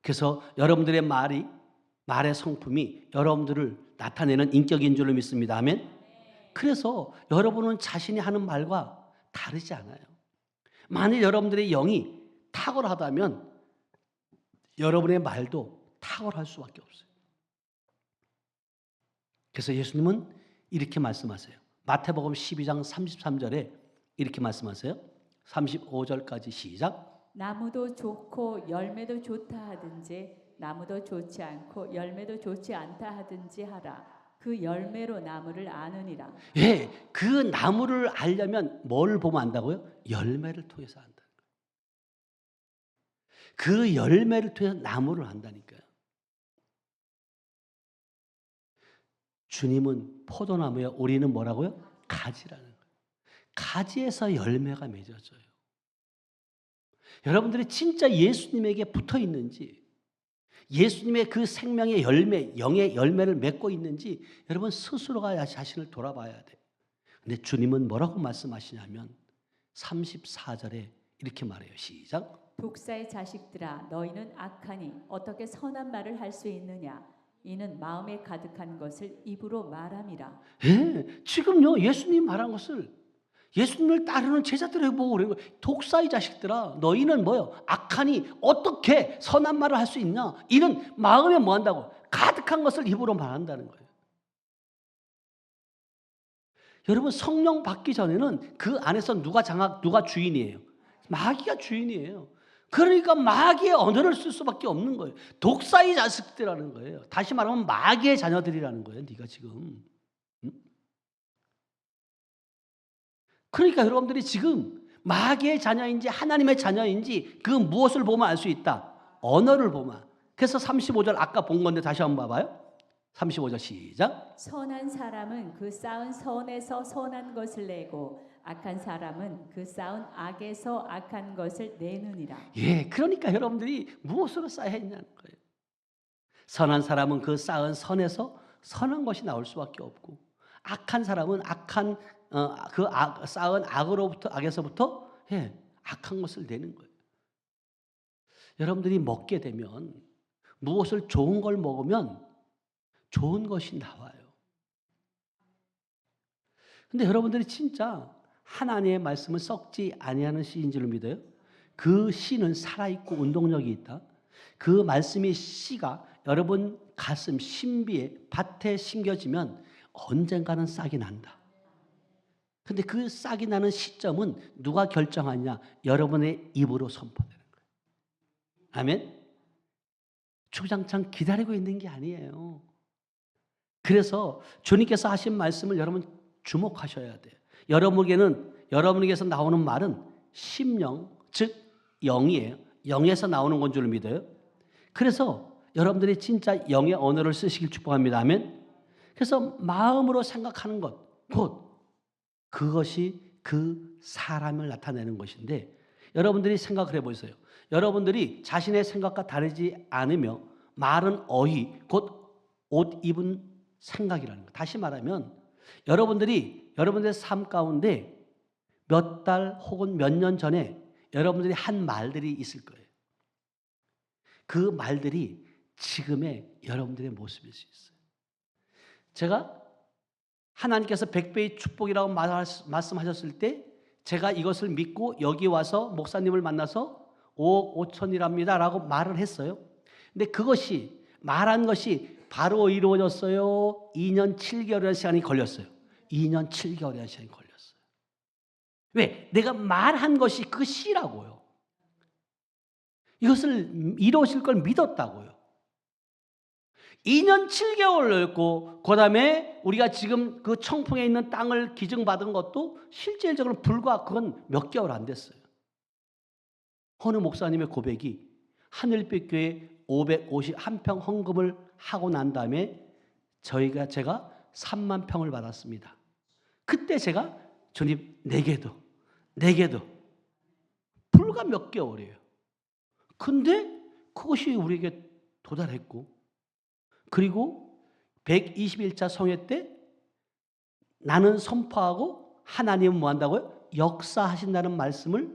그래서 여러분들의 말의 성품이 여러분들을 나타내는 인격인 줄로 믿습니다. 아멘. 그래서 여러분은 자신이 하는 말과 다르지 않아요. 만일 여러분들의 영이 탁월하다면 여러분의 말도 탁월할 수밖에 없어요. 그래서 예수님은 이렇게 말씀하세요. 마태복음 12장 33절에 이렇게 말씀하세요. 35절까지 시작. 나무도 좋고 열매도 좋다 하든지 나무도 좋지 않고 열매도 좋지 않다 하든지 하라. 그 열매로 나무를 아느니라. 예, 그 나무를 알려면 뭘 보면 안다고요? 열매를 통해서 안다. 그 열매를 통해서 나무를 안다니까요. 주님은 포도나무예요. 우리는 뭐라고요? 가지라는 거예요. 가지에서 열매가 맺어져요. 여러분들이 진짜 예수님에게 붙어 있는지, 예수님의 그 생명의 열매, 영의 열매를 맺고 있는지 여러분 스스로가 자신을 돌아봐야 돼요. 근데 주님은 뭐라고 말씀하시냐면 34절에 이렇게 말해요. 시작. 독사의 자식들아 너희는 악하니 어떻게 선한 말을 할 수 있느냐. 이는 마음에 가득한 것을 입으로 말함이라. 예, 지금요 예수님 말한 것을 예수님을 따르는 제자들에게 보고 그래요. 독사의 자식들아 너희는 뭐요? 악하니 어떻게 선한 말을 할 수 있냐? 이는 마음에 뭐 한다고? 가득한 것을 입으로 말한다는 거예요. 여러분 성령 받기 전에는 그 안에서 누가 주인이에요? 마귀가 주인이에요. 그러니까 마귀의 언어를 쓸 수밖에 없는 거예요. 독사의 자식들이라는 거예요. 다시 말하면 마귀의 자녀들이라는 거예요. 네가 지금. 그러니까 여러분들이 지금 마귀의 자녀인지 하나님의 자녀인지 그 무엇을 보면 알 수 있다. 언어를 보면. 그래서 35절 아까 본 건데 다시 한번 봐봐요. 35절 시작. 선한 사람은 그 쌓은 선에서 선한 것을 내고 악한 사람은 그 쌓은 악에서 악한 것을 내느니라. 예, 그러니까 여러분들이 무엇으로 쌓여야 했냐는 거예요. 선한 사람은 그 쌓은 선에서 선한 것이 나올 수밖에 없고 악한 사람은 쌓은 악에서부터 악한 것을 내는 거예요. 여러분들이 먹게 되면 무엇을 좋은 걸 먹으면 좋은 것이 나와요. 근데 여러분들이 진짜 하나님의 말씀은 썩지 아니하는 씨인 줄 믿어요? 그 씨는 살아있고 운동력이 있다. 그 말씀의 씨가 여러분 가슴, 신비에 밭에 심겨지면 언젠가는 싹이 난다. 근데 그 싹이 나는 시점은 누가 결정하냐? 여러분의 입으로 선포되는 거예요. 아멘? 주장창 기다리고 있는 게 아니에요. 그래서 주님께서 하신 말씀을 여러분 주목하셔야 돼요. 여러분에게서 나오는 말은 심령, 즉 영이에요. 영에서 나오는 건 줄 믿어요. 그래서 여러분들이 진짜 영의 언어를 쓰시길 축복합니다. 아멘. 그래서 마음으로 생각하는 것, 곧 그것이 그 사람을 나타내는 것인데 여러분들이 생각을 해보세요. 여러분들이 자신의 생각과 다르지 않으며 말은 어휘, 곧 옷 입은 생각이라는 거. 다시 말하면 여러분들의 삶 가운데 몇 달 혹은 몇 년 전에 여러분들이 한 말들이 있을 거예요. 그 말들이 지금의 여러분들의 모습일 수 있어요. 제가 하나님께서 100배의 축복이라고 말씀하셨을 때 제가 이것을 믿고 여기 와서 목사님을 만나서 5억 5천이랍니다 라고 말을 했어요. 근데 그것이 말한 것이 바로 이루어졌어요. 2년 7개월이라는 시간이 걸렸어요. 2년 7개월이라는 시간이 걸렸어요. 왜? 내가 말한 것이 그 씨라고요. 이것을 이루어질 걸 믿었다고요. 2년 7개월을 그 다음에 우리가 지금 그 청풍에 있는 땅을 기증받은 것도 실질적으로 불과 그건 몇 개월 안 됐어요. 어느 목사님의 고백이 하늘빛 교회 551평 헌금을 하고 난 다음에 제가 3만 평을 받았습니다. 그때 제가 주님 내게도 불과 몇 개월이에요. 근데 그것이 우리에게 도달했고 그리고 121차 성회 때 나는 선포하고 하나님은 뭐 한다고요? 역사하신다는 말씀을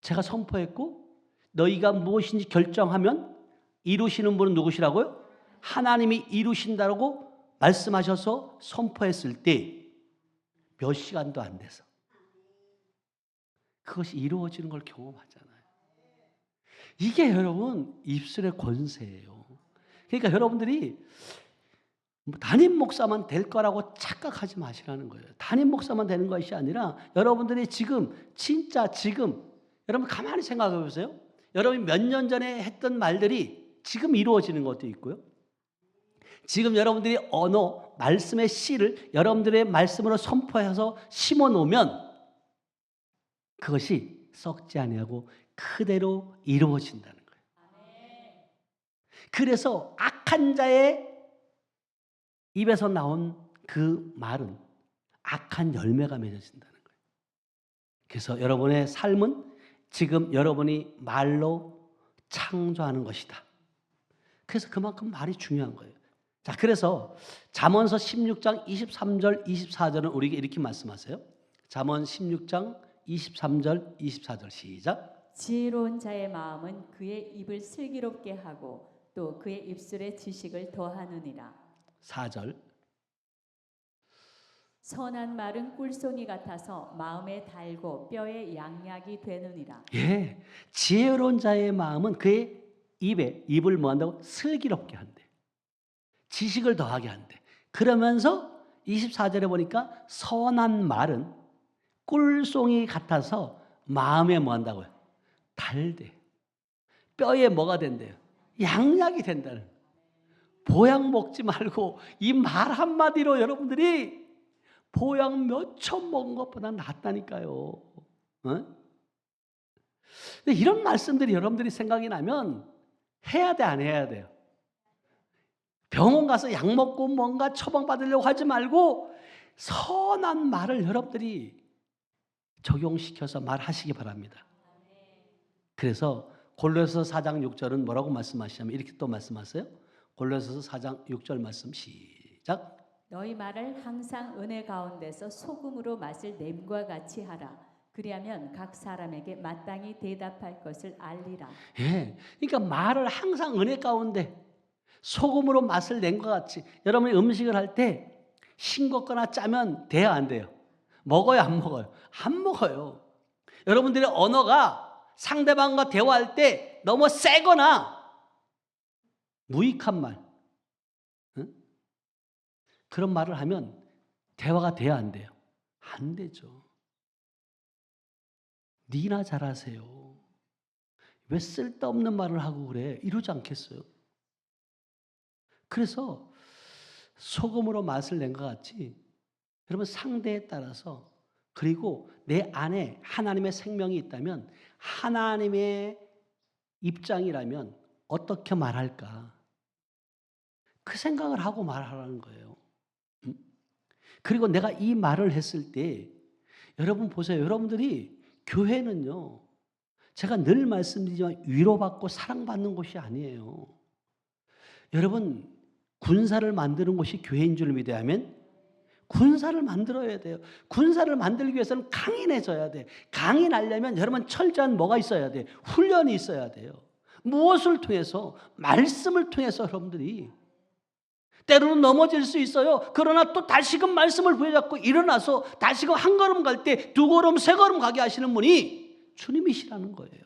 제가 선포했고 너희가 무엇인지 결정하면 이루시는 분은 누구시라고요? 하나님이 이루신다고 말씀하셔서 선포했을 때 몇 시간도 안 돼서 그것이 이루어지는 걸 경험하잖아요. 이게 여러분 입술의 권세예요. 그러니까 여러분들이 담임 목사만 될 거라고 착각하지 마시라는 거예요. 담임 목사만 되는 것이 아니라 여러분들이 지금 여러분 가만히 생각해 보세요. 여러분이 몇 년 전에 했던 말들이 지금 이루어지는 것도 있고요. 지금 여러분들이 언어, 말씀의 씨를 여러분들의 말씀으로 선포해서 심어 놓으면 그것이 썩지 아니하고 그대로 이루어진다는 거예요. 그래서 악한 자의 입에서 나온 그 말은 악한 열매가 맺어진다는 거예요. 그래서 여러분의 삶은 지금 여러분이 말로 창조하는 것이다. 그래서 그만큼 말이 중요한 거예요. 자, 그래서 잠언서 16장 23절, 24절은 우리에게 이렇게 말씀하세요. 잠언 16장 23절, 24절 시작. 지혜로운 자의 마음은 그의 입을 슬기롭게 하고 또 그의 입술에 지식을 더하느니라. 4절. 선한 말은 꿀송이 같아서 마음에 달고 뼈에 양약이 되느니라. 예, 지혜로운 자의 마음은 그의 입을 뭐 한다고? 슬기롭게 한대. 지식을 더하게 한대. 그러면서 24절에 보니까 선한 말은 꿀송이 같아서 마음에 뭐 한다고요? 달대. 뼈에 뭐가 된대요? 양약이 된다는. 보약 먹지 말고 이 말 한마디로 여러분들이 보약 몇 천 먹은 것보다 낫다니까요. 어? 이런 말씀들이 여러분들이 생각이 나면 해야 돼, 안 해야 돼요? 병원 가서 약 먹고 뭔가 처방받으려고 하지 말고 선한 말을 여러분들이 적용시켜서 말하시기 바랍니다. 그래서 골로새서 4장 6절은 뭐라고 말씀하시냐면 이렇게 또 말씀하세요. 골로새서 4장 6절 말씀 시작. 너희 말을 항상 은혜 가운데서 소금으로 맛을 냄과 같이 하라. 그리하면 각 사람에게 마땅히 대답할 것을 알리라. 예, 그러니까 말을 항상 은혜 가운데 소금으로 맛을 낸 것 같이 여러분이 음식을 할 때 싱겁거나 짜면 돼요, 안 돼요? 먹어요, 안 먹어요? 안 먹어요. 여러분들의 언어가 상대방과 대화할 때 너무 세거나 무익한 말, 응? 그런 말을 하면 대화가 돼야 안 돼요? 안 되죠. 니나 잘하세요. 왜 쓸데없는 말을 하고 그래? 이러지 않겠어요? 그래서 소금으로 맛을 낸 것 같이 여러분 상대에 따라서 그리고 내 안에 하나님의 생명이 있다면 하나님의 입장이라면 어떻게 말할까? 그 생각을 하고 말하라는 거예요. 그리고 내가 이 말을 했을 때 여러분 보세요. 여러분들이 교회는요. 제가 늘 말씀드리지만 위로받고 사랑받는 곳이 아니에요. 여러분 군사를 만드는 곳이 교회인 줄 믿어야 하면 군사를 만들어야 돼요. 군사를 만들기 위해서는 강인해져야 돼. 강인하려면 여러분 철저한 뭐가 있어야 돼? 훈련이 있어야 돼요. 무엇을 통해서? 말씀을 통해서 여러분들이 때로는 넘어질 수 있어요. 그러나 또 다시금 말씀을 부여잡고 일어나서 다시금 한 걸음 갈 때 두 걸음, 세 걸음 가게 하시는 분이 주님이시라는 거예요.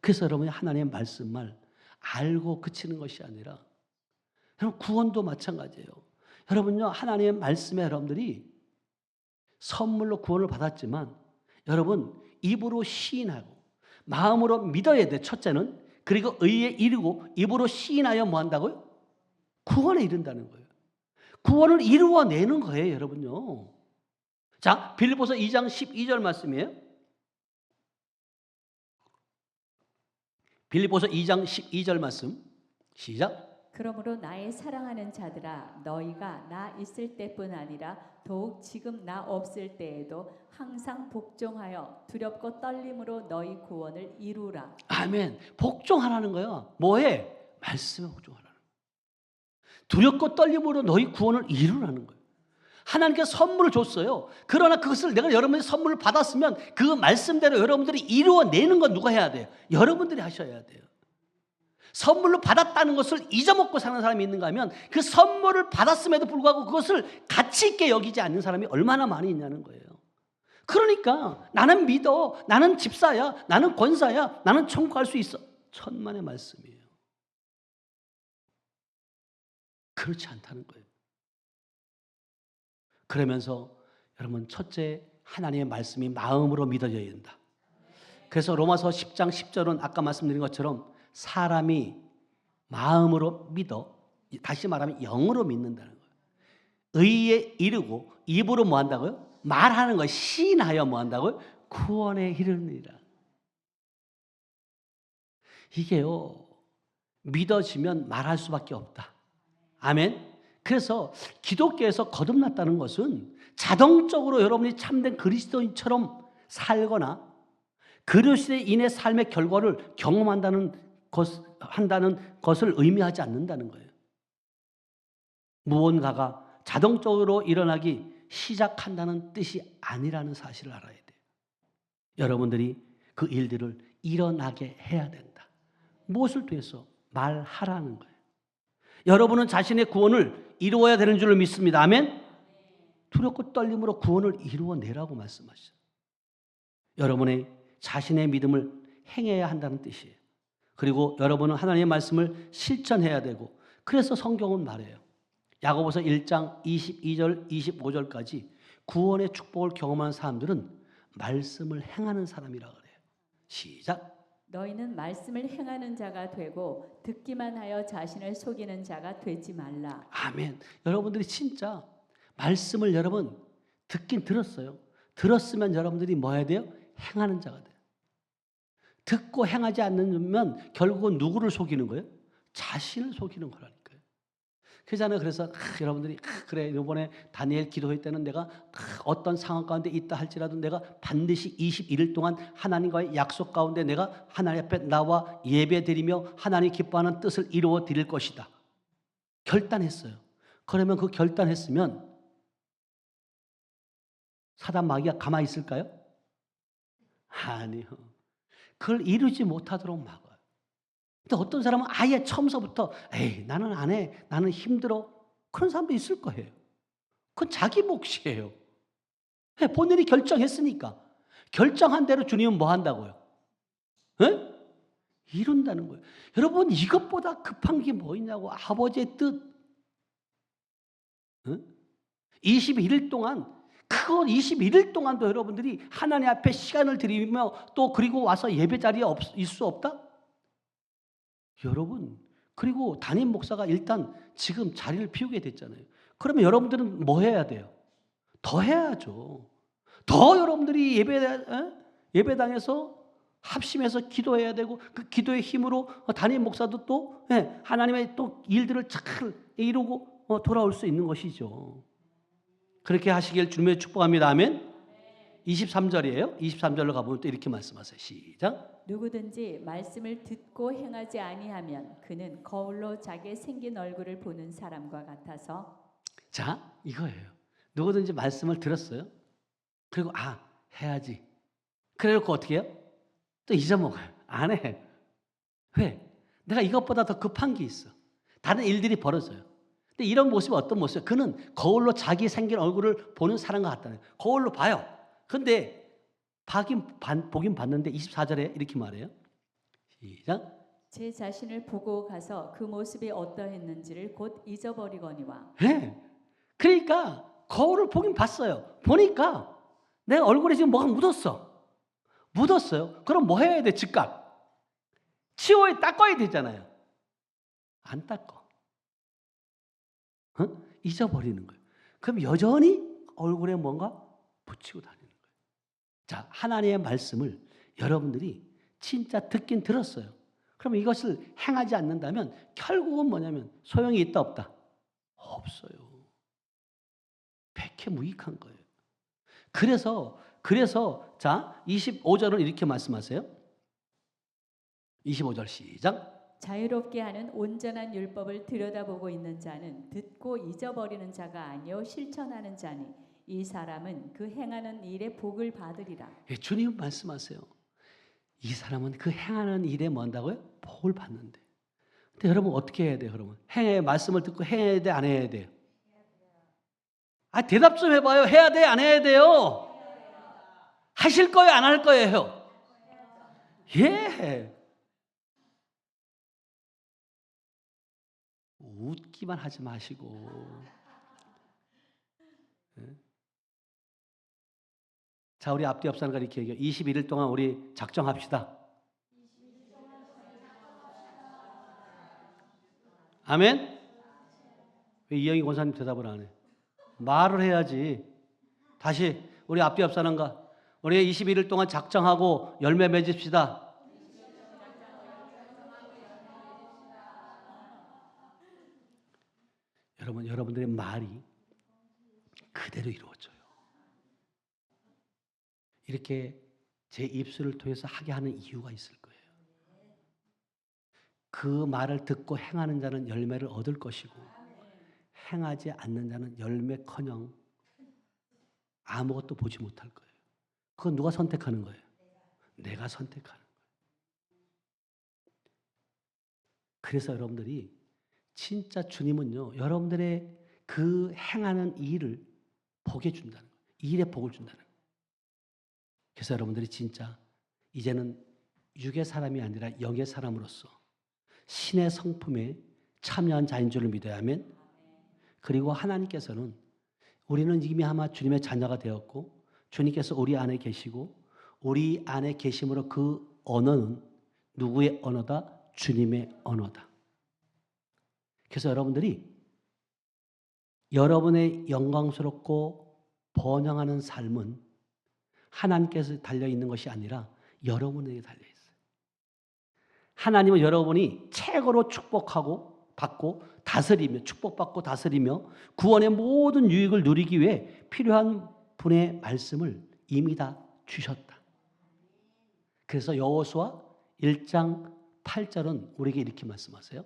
그래서 여러분이 하나님의 말씀을 알고 그치는 것이 아니라 여러분 구원도 마찬가지예요. 여러분요 하나님의 말씀에 여러분들이 선물로 구원을 받았지만 여러분 입으로 시인하고 마음으로 믿어야 돼. 첫째는. 그리고 의에 이르고 입으로 시인하여 뭐 한다고요? 구원에 이른다는 거예요. 구원을 이루어내는 거예요, 여러분요. 자, 빌립보서 2장 12절 말씀이에요. 빌립보서 2장 12절 말씀 시작. 그러므로 나의 사랑하는 자들아 너희가 나 있을 때뿐 아니라 더욱 지금 나 없을 때에도 항상 복종하여 두렵고 떨림으로 너희 구원을 이루라. 아멘. 복종하라는 거예요. 뭐해? 말씀에 복종하라는 거예요. 두렵고 떨림으로 너희 구원을 이루라는 거예요. 하나님께서 선물을 줬어요. 그러나 그것을 내가 여러분이 선물을 받았으면 그 말씀대로 여러분들이 이루어내는 건 누가 해야 돼요? 여러분들이 하셔야 돼요. 선물로 받았다는 것을 잊어먹고 사는 사람이 있는가 하면 그 선물을 받았음에도 불구하고 그것을 가치 있게 여기지 않는 사람이 얼마나 많이 있냐는 거예요. 그러니까 나는 믿어, 나는 집사야, 나는 권사야, 나는 천국 갈 수 있어. 천만의 말씀이에요. 그렇지 않다는 거예요. 그러면서 여러분 첫째 하나님의 말씀이 마음으로 믿어져야 된다. 그래서 로마서 10장 10절은 아까 말씀드린 것처럼 사람이 마음으로 믿어, 다시 말하면 영으로 믿는다는 거예요. 의에 이르고 입으로 뭐 한다고요? 말하는 거, 시인하여 뭐 한다고요? 구원에 이르느니라. 이게요, 믿어지면 말할 수밖에 없다. 아멘. 그래서 기독교에서 거듭났다는 것은 자동적으로 여러분이 참된 그리스도인처럼 살거나 그리스도인의 삶의 결과를 경험한다는 것을 의미하지 않는다는 거예요. 무언가가 자동적으로 일어나기 시작한다는 뜻이 아니라는 사실을 알아야 돼요. 여러분들이 그 일들을 일어나게 해야 된다. 무엇을 통해서? 말하라는 거예요. 여러분은 자신의 구원을 이루어야 되는 줄을 믿습니다. 아멘? 두렵고 떨림으로 구원을 이루어내라고 말씀하셨어요. 여러분의 자신의 믿음을 행해야 한다는 뜻이에요. 그리고 여러분은 하나님의 말씀을 실천해야 되고, 그래서 성경은 말해요. 야고보서 1장 22절 25절까지 구원의 축복을 경험한 사람들은 말씀을 행하는 사람이라고 그래요. 시작. 너희는 말씀을 행하는 자가 되고 듣기만 하여 자신을 속이는 자가 되지 말라. 아멘. 여러분들이 진짜 말씀을 여러분 듣긴 들었어요. 들었으면 여러분들이 뭐 해야 돼요? 행하는 자가 돼요. 듣고 행하지 않으면 결국은 누구를 속이는 거예요? 자신을 속이는 거라니까요. 그러잖아요. 그래서 여러분들이 그래, 이번에 다니엘 기도회 때는 내가 어떤 상황 가운데 있다 할지라도 내가 반드시 21일 동안 하나님과의 약속 가운데 내가 하나님 앞에 나와 예배드리며 하나님 기뻐하는 뜻을 이루어 드릴 것이다. 결단했어요. 그러면 그 결단했으면 사단 마귀가 가만히 있을까요? 아니요. 그걸 이루지 못하도록 막아요. 근데 어떤 사람은 아예 처음서부터 에이, 나는 안 해. 나는 힘들어. 그런 사람도 있을 거예요. 그건 자기 몫이에요. 본인이 결정했으니까. 결정한 대로 주님은 뭐 한다고요? 에? 이룬다는 거예요. 여러분, 이것보다 급한 게 뭐 있냐고. 아버지의 뜻. 21일 동안, 그거 21일 동안도 여러분들이 하나님 앞에 시간을 드리며 또 그리고 와서 예배 자리에 있을 수 없다? 여러분, 그리고 담임 목사가 일단 지금 자리를 비우게 됐잖아요. 그러면 여러분들은 뭐 해야 돼요? 더 해야죠. 더 여러분들이 예배당에서 합심해서 기도해야 되고, 그 기도의 힘으로 담임 목사도 또 하나님의 또 일들을 잘 이루고 돌아올 수 있는 것이죠. 그렇게 하시길 주님의 축복합니다. 아멘. 23절이에요. 23절로 가보면 또 이렇게 말씀하세요. 시작. 누구든지 말씀을 듣고 행하지 아니하면 그는 거울로 자기 생긴 얼굴을 보는 사람과 같아서. 자, 이거예요. 누구든지 말씀을 들었어요. 그리고 해야지. 그래놓고 어떻게 해요? 또 잊어먹어요. 안 해. 왜? 내가 이것보다 더 급한 게 있어. 다른 일들이 벌어져요. 근데 이런 모습이 어떤 모습이에요? 그는 거울로 자기 생긴 얼굴을 보는 사람과 같다는 거예요. 거울로 봐요. 근데 보긴 봤는데 24절에 이렇게 말해요. 시작. 제 자신을 보고 가서 그 모습이 어떠했는지를 곧 잊어버리거니와. 네. 그러니까 거울을 보긴 봤어요. 보니까 내 얼굴에 지금 뭐가 묻었어요. 그럼 뭐 해야 돼? 즉각 치워야 닦아야 되잖아요. 안 닦아. 잊어버리는 거예요. 그럼 여전히 얼굴에 뭔가 붙이고 다니는 거예요. 자, 하나님의 말씀을 여러분들이 진짜 듣긴 들었어요. 그럼 이것을 행하지 않는다면 결국은 뭐냐면 소용이 있다 없다? 없어요. 백해무익한 거예요. 그래서 자, 25절은 이렇게 말씀하세요. 25절 시작. 자유롭게 하는 온전한 율법을 들여다보고 있는 자는 듣고 잊어버리는 자가 아니요 실천하는 자니 이 사람은 그 행하는 일에 복을 받으리라. 예, 주님 말씀하세요. 이 사람은 그 행하는 일에 뭐 한다고요? 복을 받는데. 근데 여러분 어떻게 해야 돼요? 그러면 말씀을 듣고 해야 돼, 안 해야 돼요? 대답 좀 해봐요. 해야 돼, 안 해야 돼요? 하실 거예요, 안 할 거예요? 예. 웃기만 하지 마시고. 자, 우리 앞뒤 옆 사람과 이렇게 얘기해요. 21일 동안 우리 작정합시다. 아멘? 왜 이영희 권사님 대답을 안 해? 말을 해야지. 다시 우리 앞뒤 옆 사람과 우리 21일 동안 작정하고 열매 맺읍시다. 여러분들의 말이 그대로 이루어져요. 이렇게 제 입술을 통해서 하게 하는 이유가 있을 거예요. 그 말을 듣고 행하는 자는 열매를 얻을 것이고 행하지 않는 자는 열매커녕 아무것도 보지 못할 거예요. 그건 누가 선택하는 거예요? 내가 선택하는 거예요. 그래서 여러분들이 진짜 주님은요, 여러분들의 그 행하는 일을 복에 준다는 거예요. 일에 복을 준다는 거예요. 그래서 여러분들이 진짜 이제는 육의 사람이 아니라 영의 사람으로서 신의 성품에 참여한 자인 줄을 믿어야 하면, 그리고 하나님께서는 우리는 이미 아마 주님의 자녀가 되었고 주님께서 우리 안에 계시고 우리 안에 계심으로 그 언어는 누구의 언어다? 주님의 언어다. 그래서 여러분들이 여러분의 영광스럽고 번영하는 삶은 하나님께서 달려있는 것이 아니라 여러분에게 달려있어요. 하나님은 여러분이 최고로 축복하고 받고 다스리며 축복받고 다스리며 구원의 모든 유익을 누리기 위해 필요한 분의 말씀을 이미 다 주셨다. 그래서 여호수아 1장 8절은 우리에게 이렇게 말씀하세요.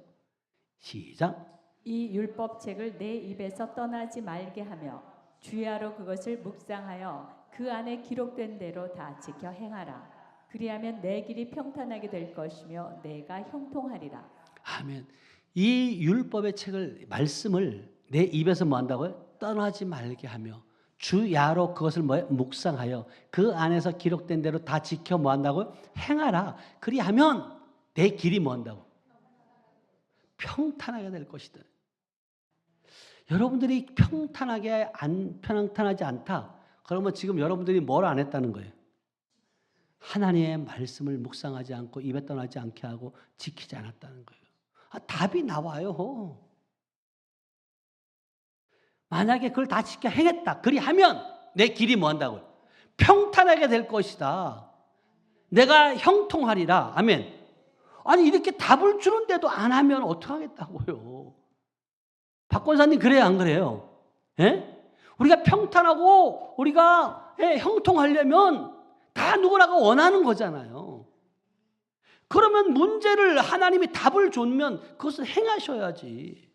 시작. 이 율법책을 내 입에서 떠나지 말게 하며 주야로 그것을 묵상하여 그 안에 기록된 대로 다 지켜 행하라. 그리하면 내 길이 평탄하게 될 것이며 내가 형통하리라. 아멘. 이 율법의 책을 말씀을 내 입에서 뭐 한다고요? 떠나지 말게 하며 주야로 그것을 묵상하여 그 안에서 기록된 대로 다 지켜 뭐 한다고요? 행하라. 그리하면 내 길이 뭐 한다고? 평탄하게 될 것이다. 여러분들이 평탄하지 않다. 그러면 지금 여러분들이 뭘 안 했다는 거예요? 하나님의 말씀을 묵상하지 않고 입에 떠나지 않게 하고 지키지 않았다는 거예요. 답이 나와요. 만약에 그걸 다 지켜 행했다. 그리하면 내 길이 뭐 한다고요? 평탄하게 될 것이다. 내가 형통하리라. 아멘. 아니 이렇게 답을 주는데도 안 하면 어떡하겠다고요. 박 권사님 그래요 안 그래요? 예? 우리가 평탄하고 우리가 형통하려면 다 누구나가 원하는 거잖아요. 그러면 문제를 하나님이 답을 주면 그것을 행하셔야지.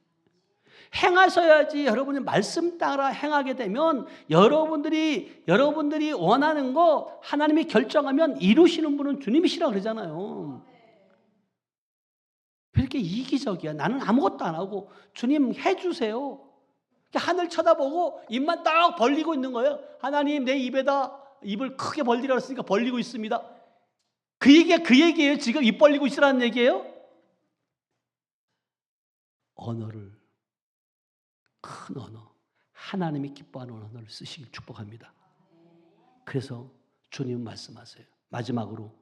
행하셔야지. 여러분이 말씀 따라 행하게 되면 여러분들이 원하는 거 하나님이 결정하면 이루시는 분은 주님이시라 그러잖아요. 왜 이렇게 이기적이야? 나는 아무것도 안 하고 주님 해주세요. 하늘 쳐다보고 입만 딱 벌리고 있는 거예요. 하나님 내 입에다 입을 크게 벌리라 했으니까 벌리고 있습니다. 그 얘기예요. 지금 입 벌리고 있으라는 얘기예요. 언어를 큰 언어, 하나님이 기뻐하는 언어를 쓰시길 축복합니다. 그래서 주님 말씀하세요. 마지막으로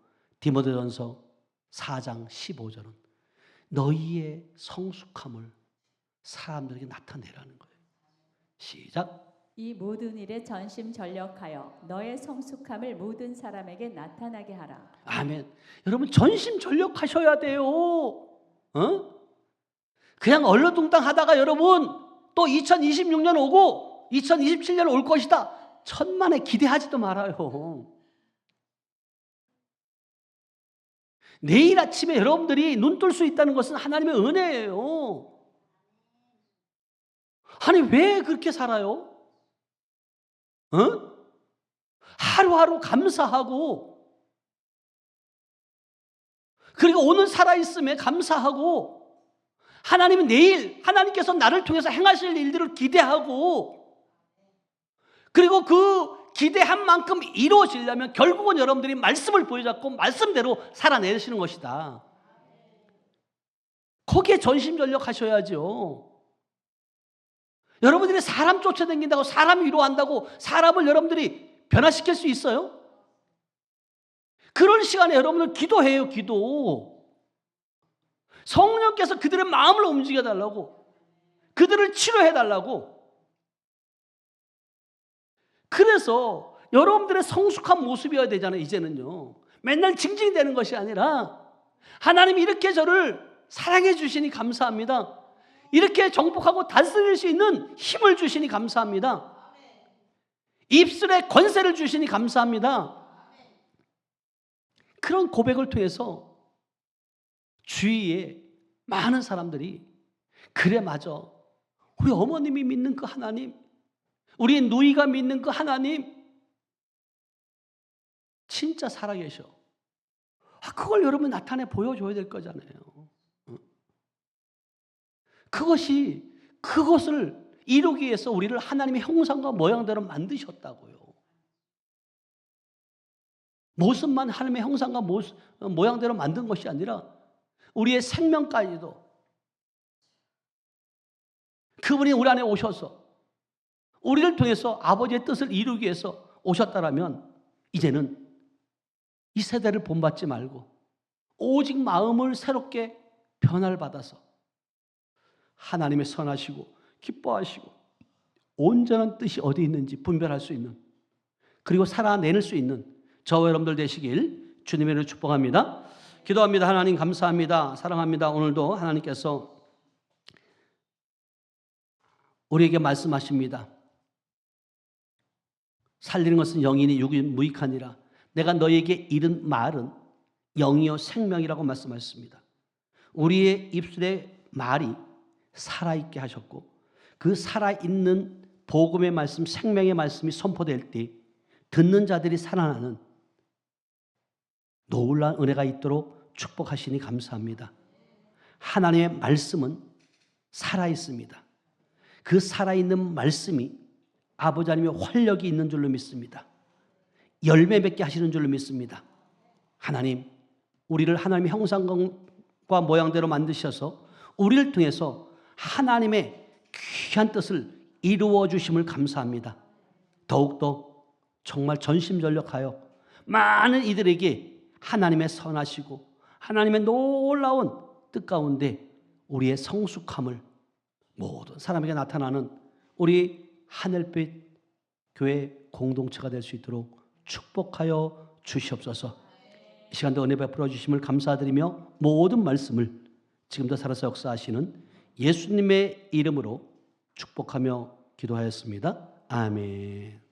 디모데전서 4장 15절은 너희의 성숙함을 사람들에게 나타내라는 거예요. 시작. 이 모든 일에 전심전력하여 너의 성숙함을 모든 사람에게 나타나게 하라. 아멘. 여러분 전심전력하셔야 돼요. 그냥 얼렁뚱땅하다가 여러분 또 2026년 오고 2027년 올 것이다. 천만에 기대하지도 말아요. 내일 아침에 여러분들이 눈 뜰 수 있다는 것은 하나님의 은혜예요. 아니 왜 그렇게 살아요? 하루하루 감사하고 그리고 오늘 살아있음에 감사하고 하나님은 내일 하나님께서 나를 통해서 행하실 일들을 기대하고 그리고 그 기대한 만큼 이루어지려면 결국은 여러분들이 말씀을 보여잡고 말씀대로 살아내시는 것이다. 거기에 전심전력하셔야죠. 여러분들이 사람 쫓아다닌다고 사람 위로한다고 사람을 여러분들이 변화시킬 수 있어요? 그런 시간에 여러분들 기도해요, 기도. 성령께서 그들의 마음을 움직여 달라고, 그들을 치료해 달라고. 그래서 여러분들의 성숙한 모습이어야 되잖아요, 이제는요. 맨날 징징대는 것이 아니라 하나님이 이렇게 저를 사랑해 주시니 감사합니다. 이렇게 정복하고 다스릴 수 있는 힘을 주시니 감사합니다. 입술에 권세를 주시니 감사합니다. 그런 고백을 통해서 주위에 많은 사람들이 그래 맞아, 우리 어머님이 믿는 그 하나님, 우리 누이가 믿는 그 하나님 진짜 살아계셔. 그걸 여러분 나타내 보여줘야 될 거잖아요. 그것을 이루기 위해서 우리를 하나님의 형상과 모양대로 만드셨다고요. 모습만 하나님의 형상과 모양대로 만든 것이 아니라 우리의 생명까지도 그분이 우리 안에 오셔서 우리를 통해서 아버지의 뜻을 이루기 위해서 오셨다라면 이제는 이 세대를 본받지 말고 오직 마음을 새롭게 변화를 받아서 하나님의 선하시고 기뻐하시고 온전한 뜻이 어디 있는지 분별할 수 있는, 그리고 살아내릴 수 있는 저와 여러분들 되시길 주님의 이름으로 축복합니다. 기도합니다. 하나님 감사합니다. 사랑합니다. 오늘도 하나님께서 우리에게 말씀하십니다. 살리는 것은 영이니 육이 무익하니라. 내가 너에게 이른 말은 영이요 생명이라고 말씀하셨습니다. 우리의 입술의 말이 살아있게 하셨고, 그 살아있는 복음의 말씀, 생명의 말씀이 선포될 때 듣는 자들이 살아나는 놀라운 은혜가 있도록 축복하시니 감사합니다. 하나님의 말씀은 살아있습니다. 그 살아있는 말씀이 아버지 하나님의 활력이 있는 줄로 믿습니다. 열매 맺게 하시는 줄로 믿습니다. 하나님, 우리를 하나님의 형상과 모양대로 만드셔서 우리를 통해서 하나님의 귀한 뜻을 이루어 주심을 감사합니다. 더욱더 정말 전심전력하여 많은 이들에게 하나님의 선하시고 하나님의 놀라운 뜻 가운데 우리의 성숙함을 모든 사람에게 나타나는 우리 하늘빛 교회 공동체가 될 수 있도록 축복하여 주시옵소서. 이 시간도 은혜 베풀어 주심을 감사드리며 모든 말씀을 지금도 살아서 역사하시는 예수님의 이름으로 축복하며 기도하였습니다. 아멘.